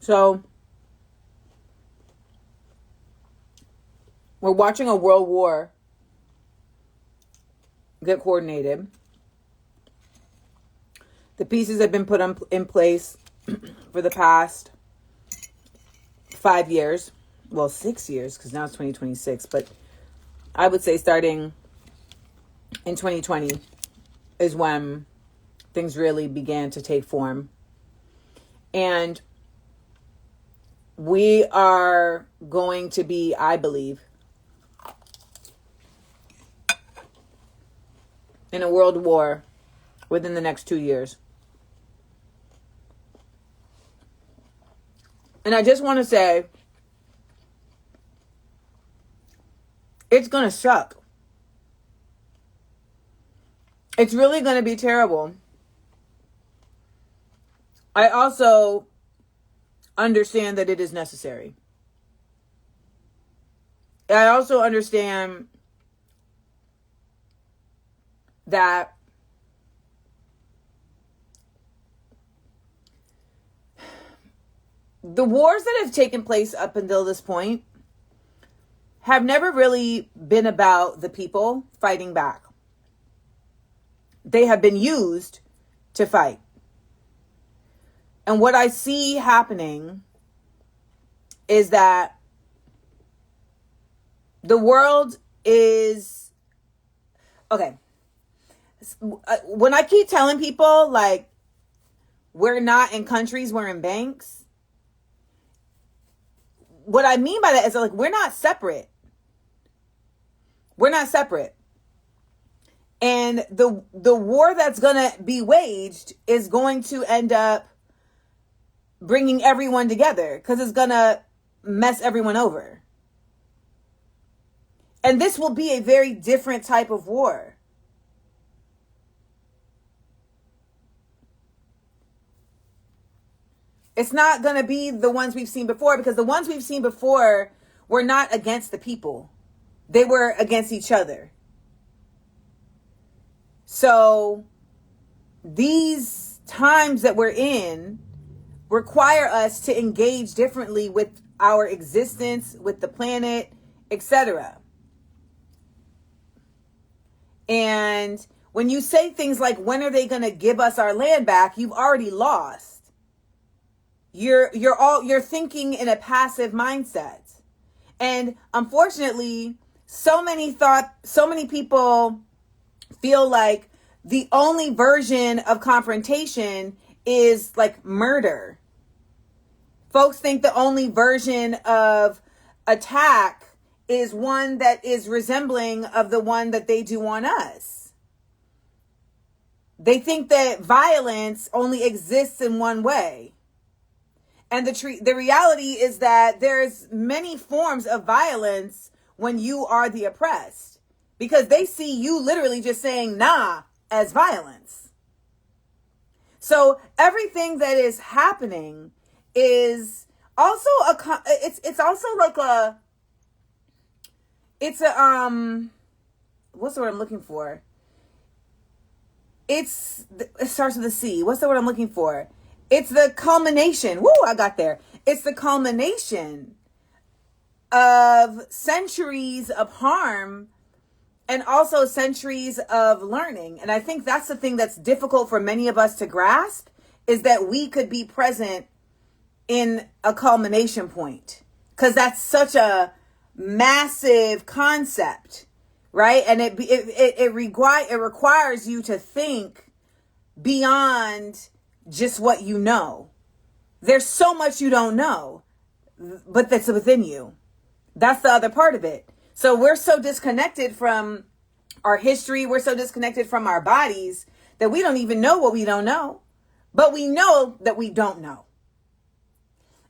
So we're watching a world war get coordinated. The pieces have been put in place for the past 5 years. Well, 6 years, because now it's 2026. But I would say starting in 2020 is when things really began to take form. And we are going to be, I believe, in a world war within the next 2 years. And I just want to say, it's going to suck. It's really going to be terrible. I also understand that it is necessary. I also understand that the wars that have taken place up until this point have never really been about the people fighting back. They have been used to fight. And what I see happening is that the world is... Okay. When I keep telling people, like, we're not in countries, we're in banks. What I mean by that is, like, we're not separate. We're not separate. And the war that's going to be waged is going to end up bringing everyone together because it's going to mess everyone over. And this will be a very different type of war. It's not going to be the ones we've seen before, because the ones we've seen before were not against the people. They were against each other. So these times that we're in require us to engage differently with our existence, with the planet, etc. And when you say things like, when are they going to give us our land back? You've already lost. You're thinking in a passive mindset. And unfortunately, so many people feel like the only version of confrontation is like murder. Folks think the only version of attack is one that is resembling of the one that they do on us. They think that violence only exists in one way. And the reality is that there's many forms of violence when you are the oppressed, because they see you literally just saying nah as violence. So everything that is happening is also it's also like what's the word I'm looking for? It starts with a C. What's the word I'm looking for? It's the culmination. Woo, I got there. It's the culmination of centuries of harm and also centuries of learning. And I think that's the thing that's difficult for many of us to grasp, is that we could be present in a culmination point, because that's such a massive concept, right? And it requires you to think beyond just what you know. There's so much you don't know, but that's within you. That's the other part of it. So we're so disconnected from our history. We're so disconnected from our bodies that we don't even know what we don't know, but we know that we don't know.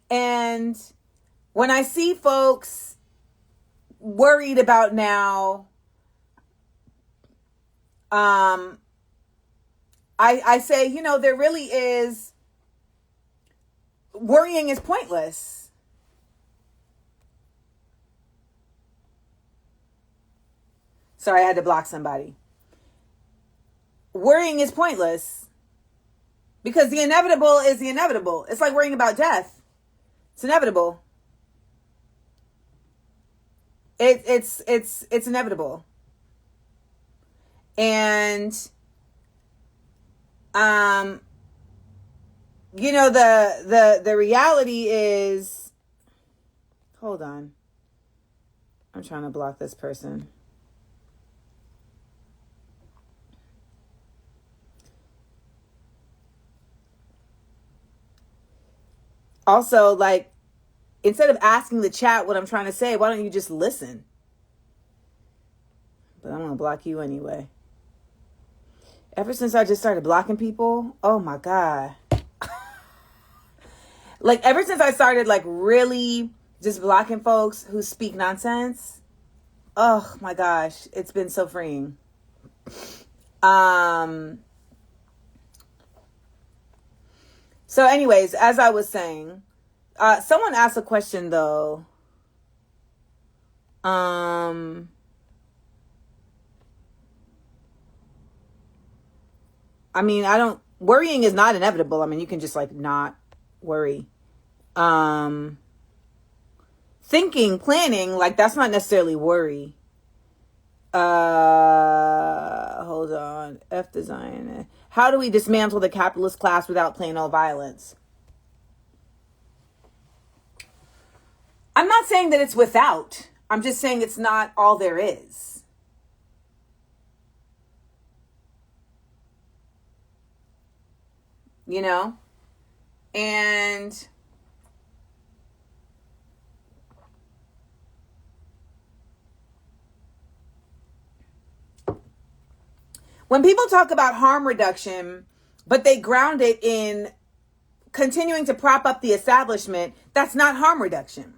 And when I see folks worried about now, I say, there really is, worrying is pointless. Sorry, I had to block somebody. Worrying is pointless because the inevitable is the inevitable. It's like worrying about death. It's inevitable. It's inevitable. And you know, the reality is, hold on. I'm trying to block this person. Also, like, instead of asking the chat what I'm trying to say, why don't you just listen? But I'm going to block you anyway. Ever since I just started blocking people, oh my God. Like, ever since I started, like, really just blocking folks who speak nonsense, oh my gosh, it's been so freeing. So anyways, as I was saying, someone asked a question though. I mean, worrying is not inevitable. I mean, you can just like not worry. Thinking, planning, like that's not necessarily worry. Hold on. F design. How do we dismantle the capitalist class without plain old violence? I'm not saying that it's without. I'm just saying it's not all there is. You know? And when people talk about harm reduction, but they ground it in continuing to prop up the establishment, that's not harm reduction.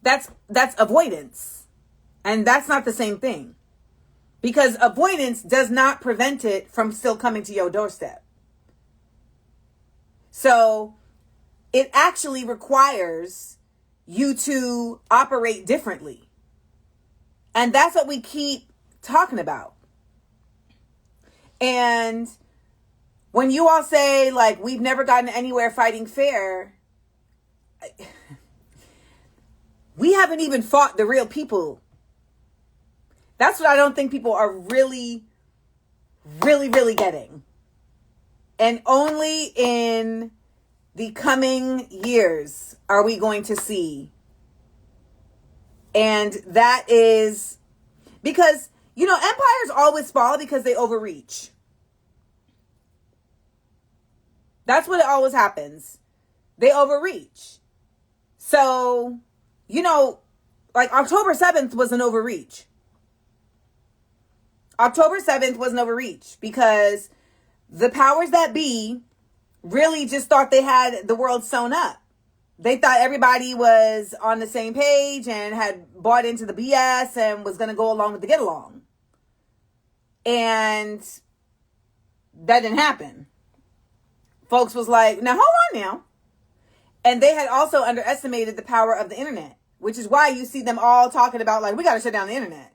That's avoidance. And that's not the same thing. Because avoidance does not prevent it from still coming to your doorstep. So it actually requires you to operate differently. And that's what we keep talking about. And when you all say, like, we've never gotten anywhere fighting fair, we haven't even fought the real people. That's what I don't think people are really, really, really getting. And only in the coming years are we going to see. And that is because, you know, empires always fall because they overreach. That's what it always happens. They overreach. So, you know, like October 7th was an overreach. October 7th was an overreach because the powers that be really just thought they had the world sewn up. They thought everybody was on the same page and had bought into the BS and was going to go along with the get along. And that didn't happen. Folks was like, now hold on now. And they had also underestimated the power of the internet, which is why you see them all talking about, like, we got to shut down the internet.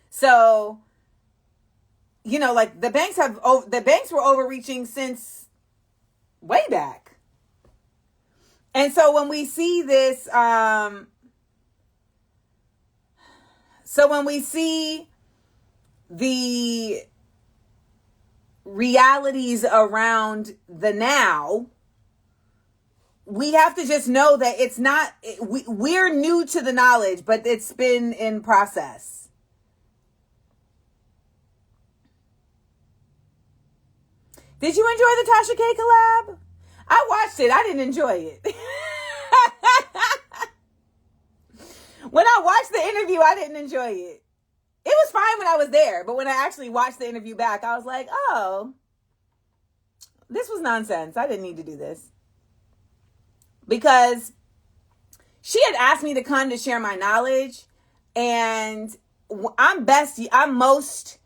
So, you know, like the banks were overreaching since way back. And so when we see this, so when we see the realities around the now, we have to just know that it's not, we're new to the knowledge, but it's been in process. Did you enjoy the Tasha K collab? I watched it. I didn't enjoy it. When I watched the interview, I didn't enjoy it. It was fine when I was there, but when I actually watched the interview back, I was like, oh, this was nonsense. I didn't need to do this. Because she had asked me to come to share my knowledge, and I'm most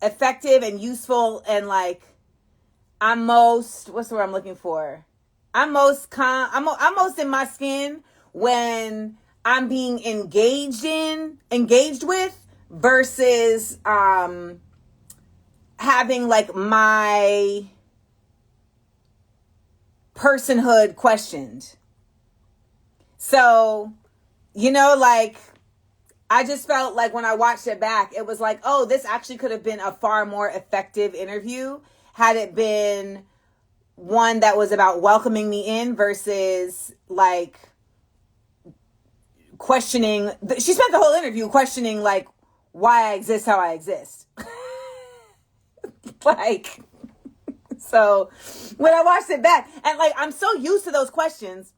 effective and useful, and like I'm most, what's the word I'm looking for? I'm most in my skin when I'm being engaged with versus having like my personhood questioned. So, like, I just felt like when I watched it back, it was like, oh, this actually could have been a far more effective interview had it been one that was about welcoming me in versus like questioning. She spent the whole interview questioning like why I exist how I exist. Like, so when I watched it back, and like I'm so used to those questions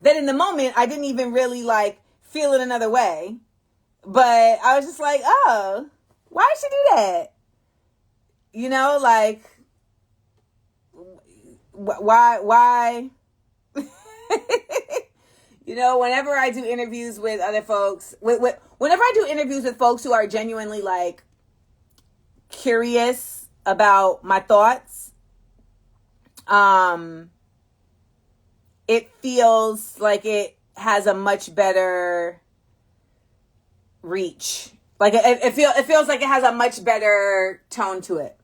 that in the moment I didn't even really like feel it another way. But I was just like, oh, why did she do that? Like, why? Whenever I do interviews with other folks, whenever I do interviews with folks who are genuinely like curious about my thoughts, it feels like it has a much better reach. Like it feels like it has a much better tone to it.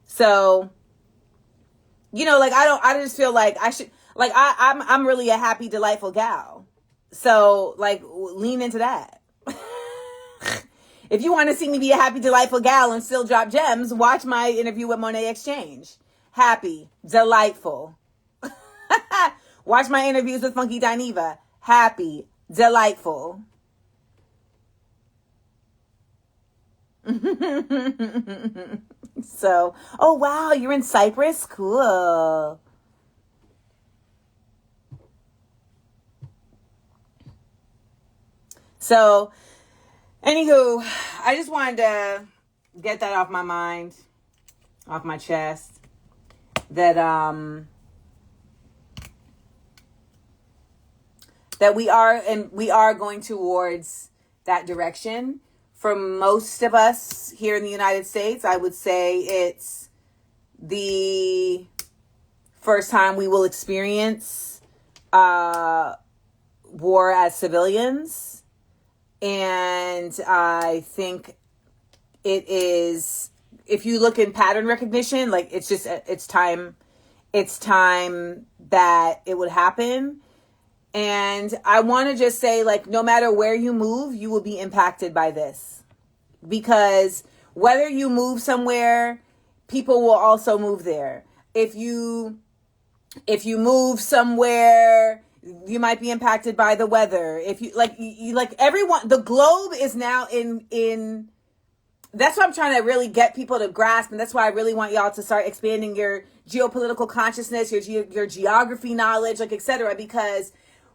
So, like I just feel like I should, like I'm really a happy, delightful gal. So like lean into that. If you want to see me be a happy, delightful gal and still drop gems, watch my interview with Monet Exchange. Happy, delightful. Watch my interviews with Funky Dineva. Happy, delightful. So, oh wow, you're in Cyprus? Cool. So, anywho, I just wanted to get that off my mind, off my chest. That that we are going towards that direction. For most of us here in the United States, I would say it's the first time we will experience war as civilians. And I think it is, if you look in pattern recognition, like it's time that it would happen. And I want to just say, like, no matter where you move, you will be impacted by this. Because whether you move somewhere, people will also move there. If you move somewhere, you might be impacted by the weather. If you like everyone, the globe is now in that's what I'm trying to really get people to grasp. And that's why I really want y'all to start expanding your geopolitical consciousness, your geography knowledge, like, etc. Because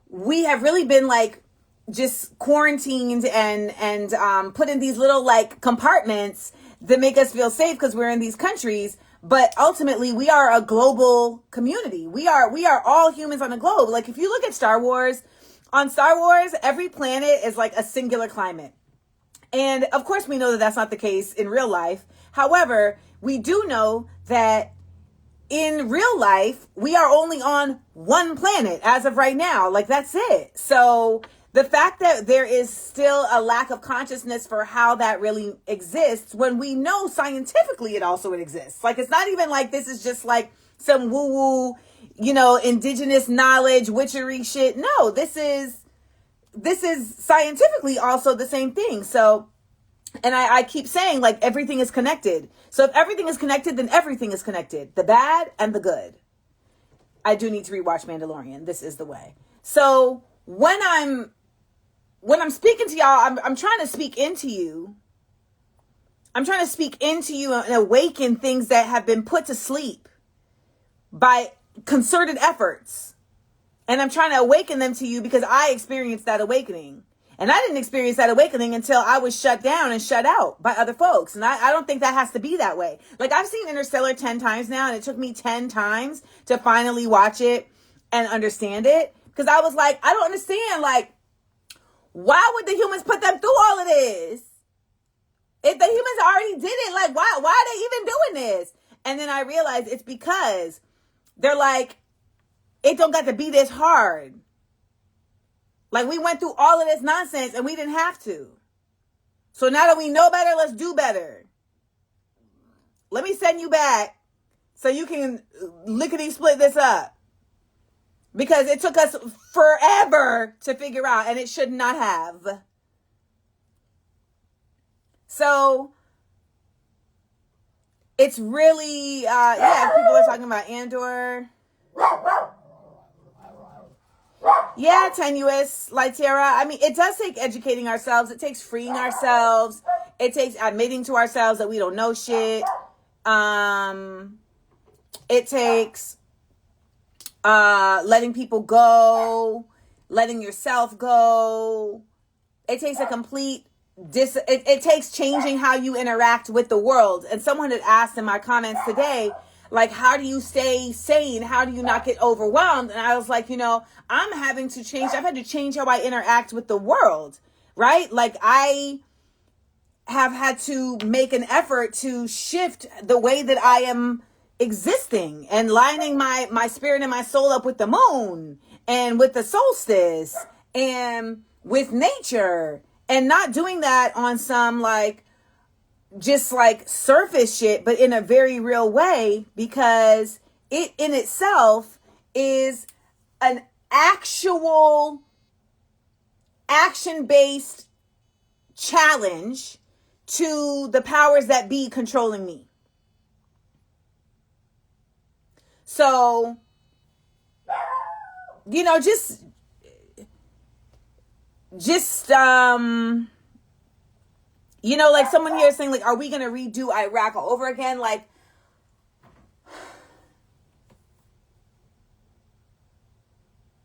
we have really been like just quarantined and put in these little like compartments that make us feel safe because we're in these countries. But ultimately, we are a global community. We are all humans on the globe. Like, if you look at Star Wars, on Star Wars, every planet is like a singular climate. And of course, we know that that's not the case in real life. However, we do know that in real life, we are only on one planet as of right now. Like, that's it. So the fact that there is still a lack of consciousness for how that really exists, when we know scientifically it also exists. Like, it's not even like this is just like some woo-woo, indigenous knowledge, witchery shit. No, this is scientifically also the same thing. So, and I keep saying, like, everything is connected. So if everything is connected, then everything is connected. The bad and the good. I do need to rewatch Mandalorian. This is the way. So when I'm speaking to y'all, I'm trying to speak into you. I'm trying to speak into you and awaken things that have been put to sleep by concerted efforts. And I'm trying to awaken them to you because I experienced that awakening. And I didn't experience that awakening until I was shut down and shut out by other folks. And I don't think that has to be that way. Like, I've seen Interstellar 10 times now, and it took me 10 times to finally watch it and understand it. Because I was like, I don't understand, like, why would the humans put them through all of this? If the humans already did it, like, why are they even doing this? And then I realized it's because they're like, it don't got to be this hard. Like, we went through all of this nonsense and we didn't have to. So now that we know better, let's do better. Let me send you back so you can lickety split this up. Because it took us forever to figure out, and it should not have. So it's really, people are talking about Andor. Yeah, tenuous, like Tara. I mean, it does take educating ourselves. It takes freeing ourselves. It takes admitting to ourselves that we don't know shit. It takes letting people go, letting yourself go. It takes a complete it takes changing how you interact with the world. And someone had asked in my comments today, like, how do you stay sane? How do you not get overwhelmed? And I was like, I'm having to change. I've had to change how I interact with the world, right? Like, I have had to make an effort to shift the way that I am existing and lining my spirit and my soul up with the moon and with the solstice and with nature, and not doing that on some just surface shit, but in a very real way, because it in itself is an actual action-based challenge to the powers that be controlling me. So, like someone here is saying, like, are we going to redo Iraq all over again? Like,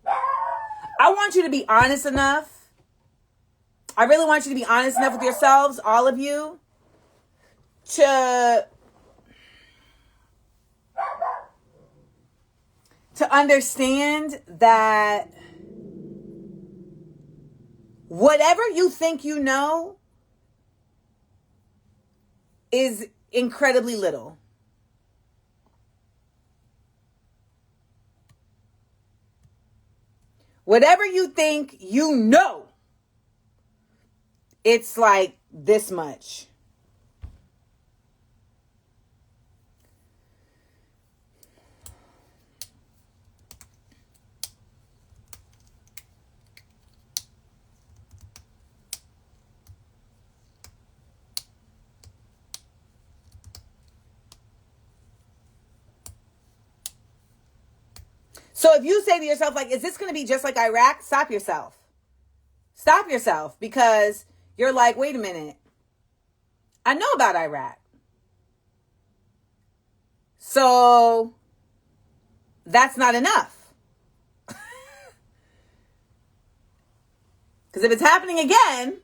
I want you to be honest enough. I really want you to be honest enough with yourselves, all of you, to understand that whatever you think you know is incredibly little. Whatever you think you know, it's like this much. So if you say to yourself, like, is this going to be just like Iraq? Stop yourself. Stop yourself, because you're like, wait a minute. I know about Iraq. So that's not enough. Because if it's happening again,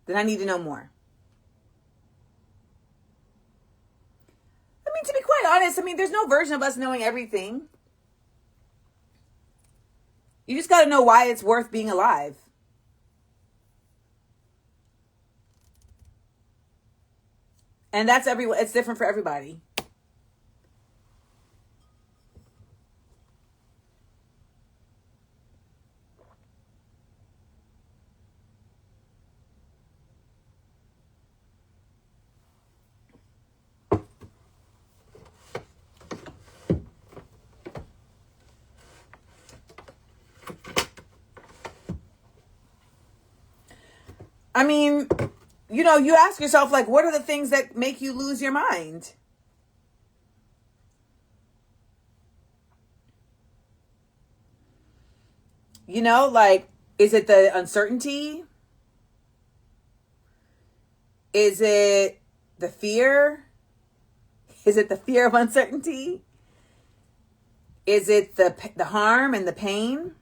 then I need to know more. I mean, to be quite honest, there's no version of us knowing everything. You just got to know why it's worth being alive. And that's it's different for everybody. I mean, you ask yourself, like, what are the things that make you lose your mind? Like, is it the uncertainty? Is it the fear? Is it the fear of uncertainty? Is it the harm and the pain?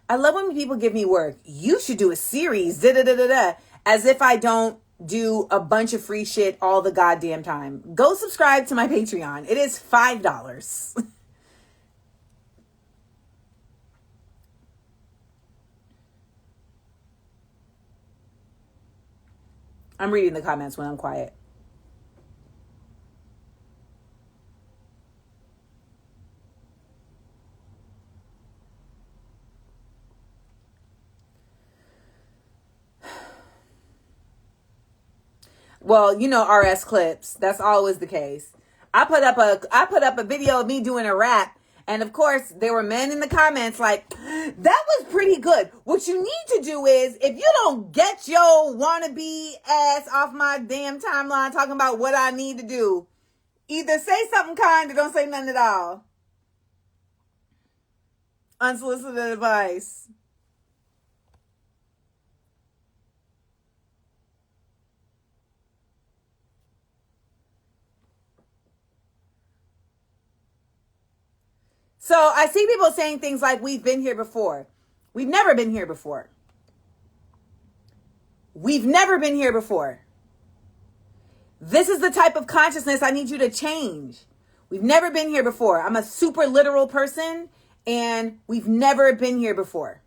I love when people give me work. You should do a series, as if I don't do a bunch of free shit all the goddamn time. Go subscribe to my Patreon. It is $5. I'm reading the comments when I'm quiet. Well, you know, RS clips. That's always the case. I put up a video of me doing a rap, and of course there were men in the comments like, that was pretty good. What you need to do is, if you don't get your wannabe ass off my damn timeline talking about what I need to do, either say something kind or don't say nothing at all. Unsolicited advice. So I see people saying things like, we've been here before. We've never been here before. We've never been here before. This is the type of consciousness I need you to change. We've never been here before. I'm a super literal person, and we've never been here before.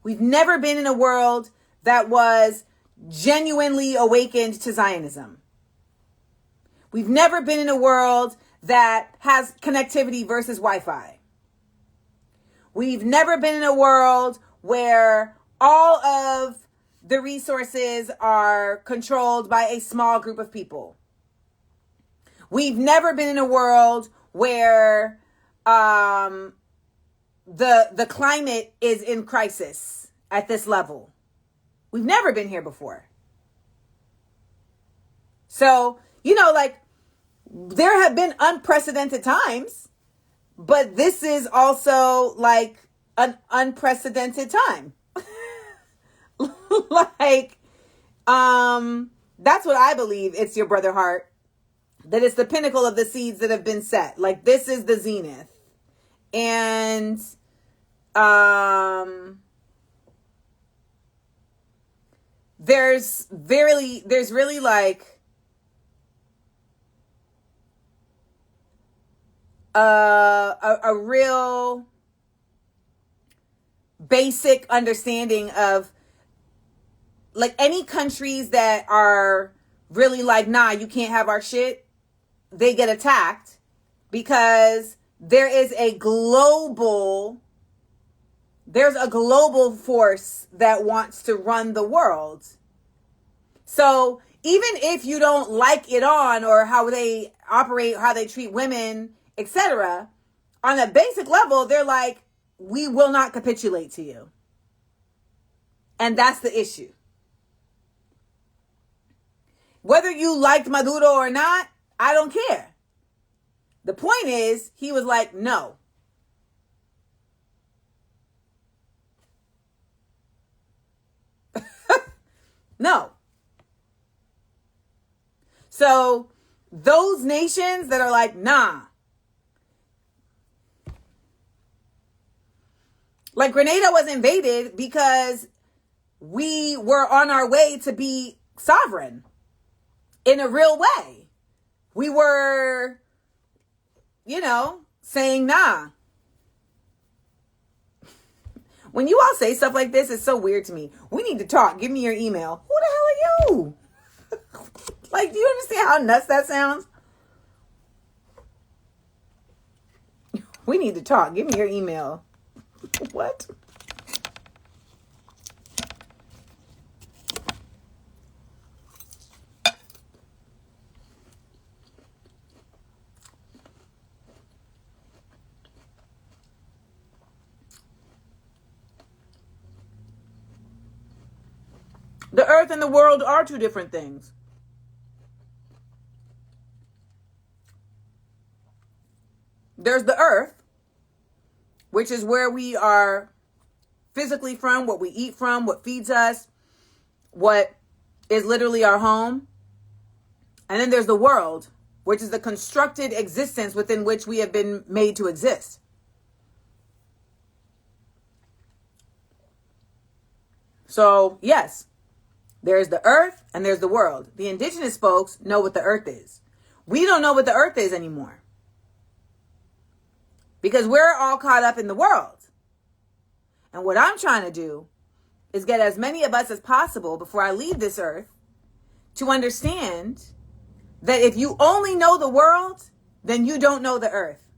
We've never been in a world that was genuinely awakened to Zionism. We've never been in a world that has connectivity versus Wi-Fi. We've never been in a world where all of the resources are controlled by a small group of people. We've never been in a world where the climate is in crisis at this level. We've never been here before. So, you know, like, there have been unprecedented times, but this is also like an unprecedented time. Like, that's what I believe. It's your brother heart, that it's the pinnacle of the seeds that have been set. Like, this is the zenith. And, there's really like, a real basic understanding of, like, any countries that are really like, nah, you can't have our shit, they get attacked because there's a global force that wants to run the world. So even if you don't like Iran or how they operate, how they treat women, etc., on a basic level, they're like, we will not capitulate to you. And that's the issue. Whether you liked Maduro or not, I don't care. The point is, he was like, no. No. So those nations that are like, nah. Like, Grenada was invaded because we were on our way to be sovereign in a real way. We were, you know, saying nah. When you all say stuff like this, it's so weird to me. We need to talk. Give me your email. Who the hell are you? Like, do you understand how nuts that sounds? We need to talk. Give me your email. What? The earth and the world are two different things. There's the earth, which is where we are physically from, what we eat from, what feeds us, what is literally our home. And then there's the world, which is the constructed existence within which we have been made to exist. So, yes, there's the earth and there's the world. The indigenous folks know what the earth is. We don't know what the earth is anymore, because we're all caught up in the world. And what I'm trying to do is get as many of us as possible before I leave this earth to understand that if you only know the world, then you don't know the earth.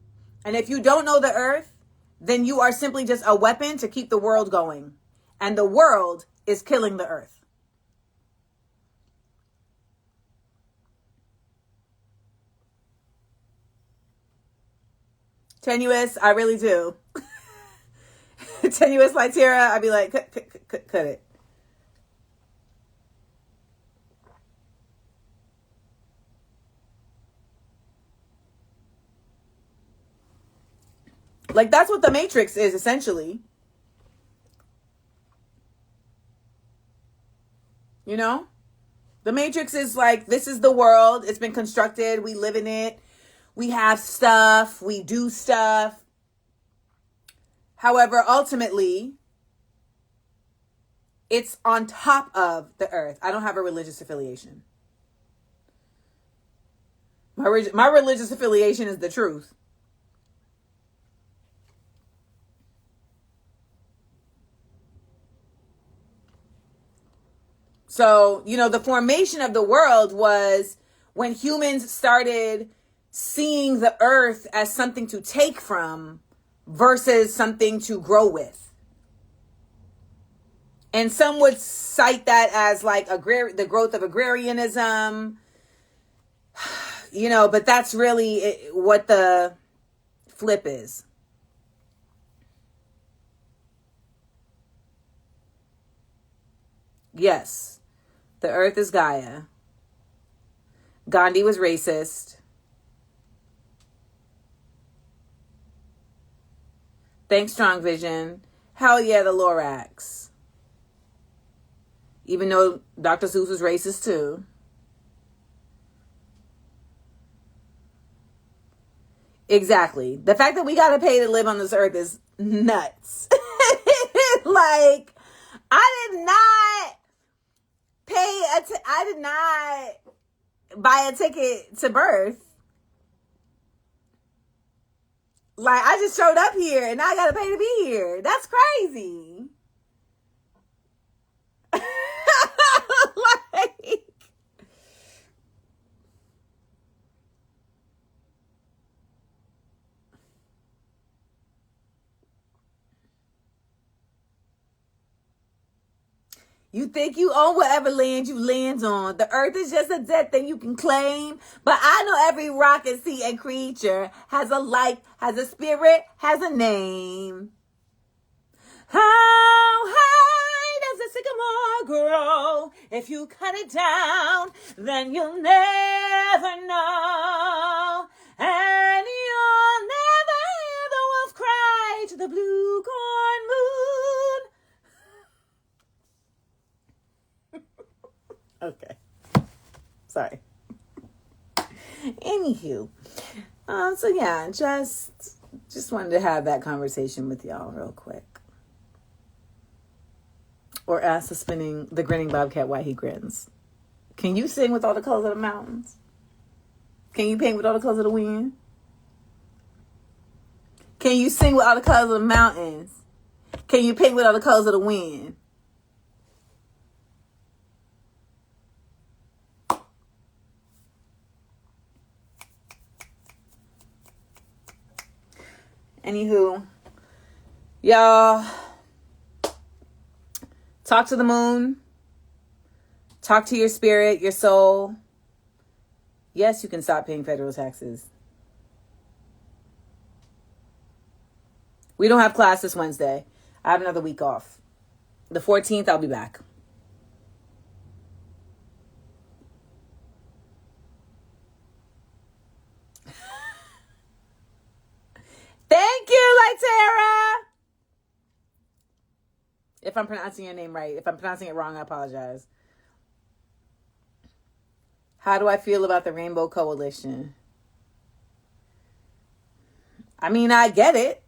And if you don't know the earth, then you are simply just a weapon to keep the world going. And the world is killing the earth. Tenuous, I really do. Tenuous like Tara, I'd be like, cut it. Like, that's what the Matrix is, essentially. You know? The Matrix is like, this is the world. It's been constructed. We live in it. We have stuff. We do stuff. However, ultimately, it's on top of the earth. I don't have a religious affiliation. My religious affiliation is the truth. So, you know, the formation of the world was when humans started seeing the earth as something to take from versus something to grow with. And some would cite that as like the growth of agrarianism, you know, but that's really what the flip is. Yes, the earth is Gaia. Gandhi was racist. Thanks, Strong Vision. Hell yeah, the Lorax. Even though Dr. Seuss was racist too. Exactly. The fact that we gotta pay to live on this earth is nuts. Like, I did not I did not buy a ticket to birth. Like, I just showed up here and I gotta pay to be here. That's crazy. Like, you think you own whatever land you land on. The earth is just a dead thing you can claim. But I know every rock and sea and creature has a life, has a spirit, has a name. How high does the sycamore grow? If you cut it down, then you'll never know. And you'll never hear the wolf cry to the blue corn moon. Okay. Sorry. Anywho. So yeah, just wanted to have that conversation with y'all real quick. Or ask the grinning bobcat why he grins. Can you sing with all the colors of the mountains? Can you paint with all the colors of the wind? Can you sing with all the colors of the mountains? Can you paint with all the colors of the wind? Anywho, y'all, talk to the moon. Talk to your spirit, your soul. Yes, you can stop paying federal taxes. We don't have class this Wednesday. I have another week off. The 14th, I'll be back. Thank you, Lytera. If I'm pronouncing your name right. If I'm pronouncing it wrong, I apologize. How do I feel about the Rainbow Coalition? I mean, I get it.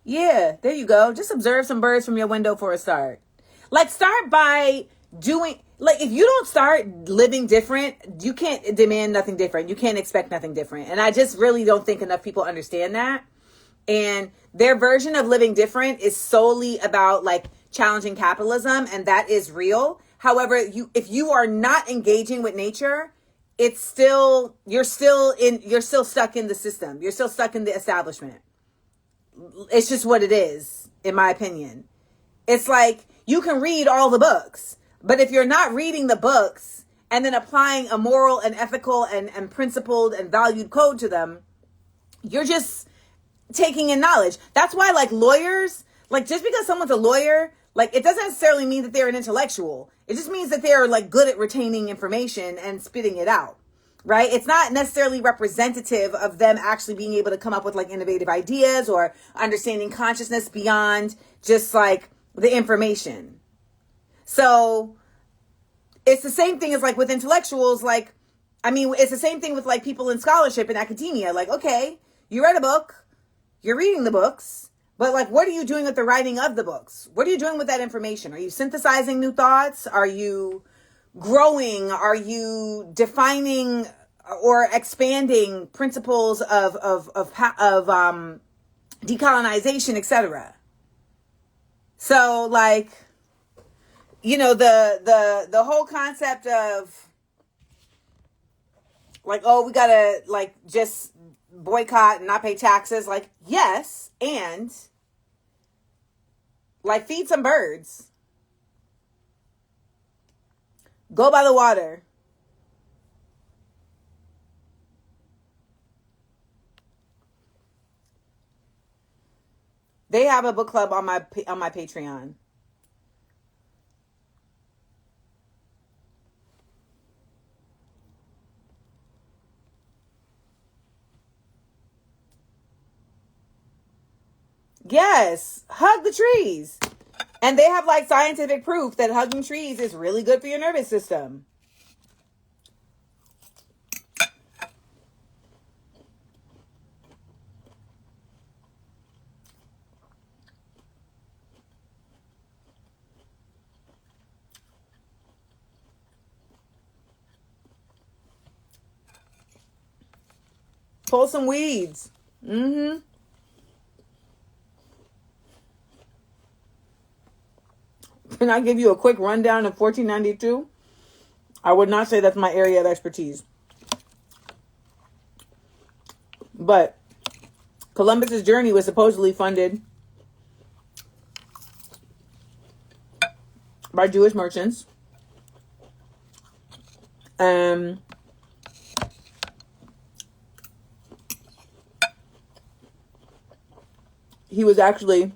Yeah, there you go. Just observe some birds from your window for a start. Like, start by doing, like, if you don't start living different, you can't demand nothing different. You can't expect nothing different. And I just really don't think enough people understand that. And their version of living different is solely about, like, challenging capitalism, and that is real. However, if you are not engaging with nature, it's still, you're still stuck in the system. You're still stuck in the establishment. It's just what it is, in my opinion. It's like you can read all the books, but if you're not reading the books and then applying a moral and ethical and principled and valued code to them, you're just taking in knowledge. That's why, like, lawyers, like, just because someone's a lawyer, like, it doesn't necessarily mean that they're an intellectual. It just means that they're, like, good at retaining information and spitting it out, right? It's not necessarily representative of them actually being able to come up with, like, innovative ideas or understanding consciousness beyond just, like, the information. So it's the same thing as, like, with intellectuals. Like, I mean, it's the same thing with, like, people in scholarship and academia. Like, okay, you read a book, you're reading the books, but, like, what are you doing with the writing of the books? What are you doing with that information? Are you synthesizing new thoughts? Are you growing? Are you defining or expanding principles of decolonization, etc.? So, like, you know, the whole concept of, like, oh, we gotta, like, just boycott and not pay taxes. Like, yes, and, like, feed some birds. Go by the water. They have a book club on my Patreon. Yes, hug the trees. And they have, like, scientific proof that hugging trees is really good for your nervous system. Pull some weeds. Mm-hmm. Can I give you a quick rundown of 1492? I would not say that's my area of expertise. But Columbus's journey was supposedly funded by Jewish merchants. He was actually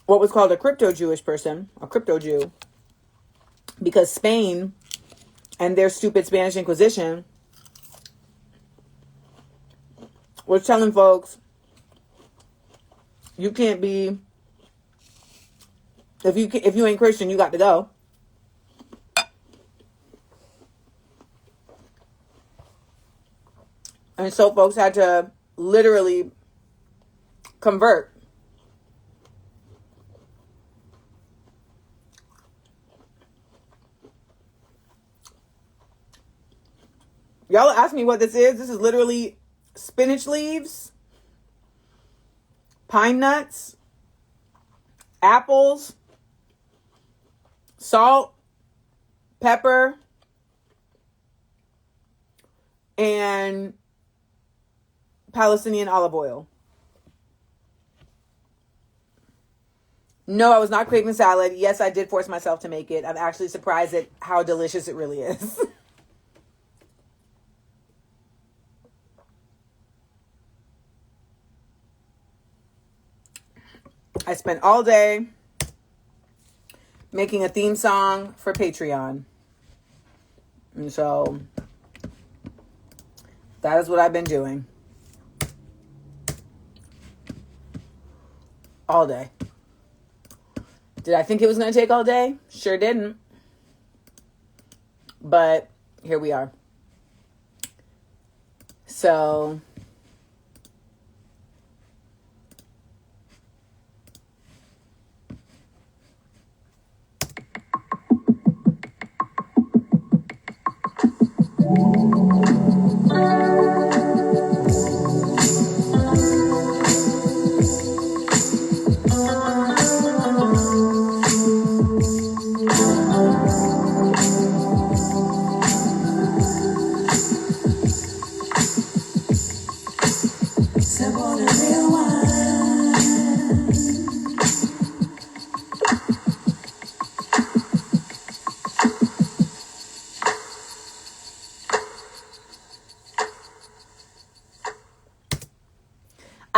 what was called a crypto-Jewish person, a crypto-Jew, because Spain and their stupid Spanish Inquisition was telling folks, you can't be, if you ain't Christian, you got to go. And so folks had to literally convert. Y'all ask me what this is. This is literally spinach leaves, pine nuts, apples, salt, pepper, and Palestinian olive oil. No, I was not craving salad. Yes, I did force myself to make it. I'm actually surprised at how delicious it really is. I spent all day making a theme song for Patreon. And so that is what I've been doing. All day. Did I think it was going to take all day? Sure didn't. But here we are. So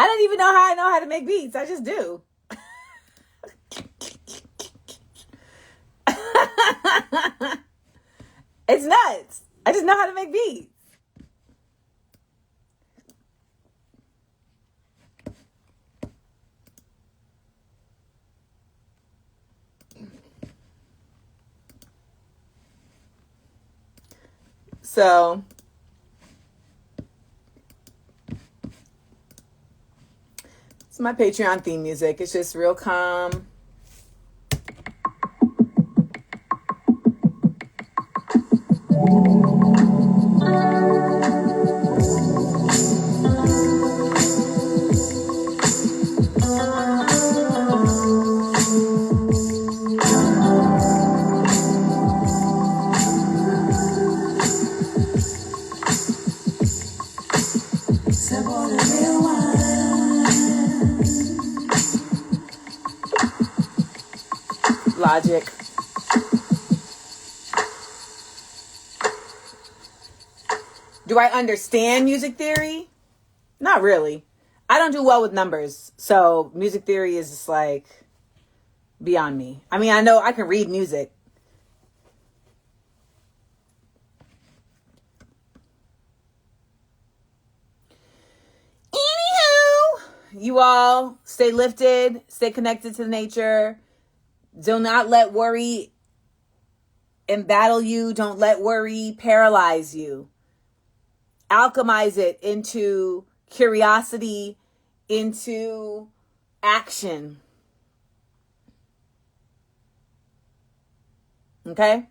I don't even know how I know how to make beats. I just do. It's nuts. I just know how to make beats. So it's my Patreon theme music. It's just real calm. Logic. Do I understand music theory? Not really. I don't do well with numbers. So music theory is just like beyond me. I mean, I know I can read music. Anywho, you all stay lifted, stay connected to nature. Do not let worry embattle you. Don't let worry paralyze you. Alchemize it into curiosity, into action. Okay?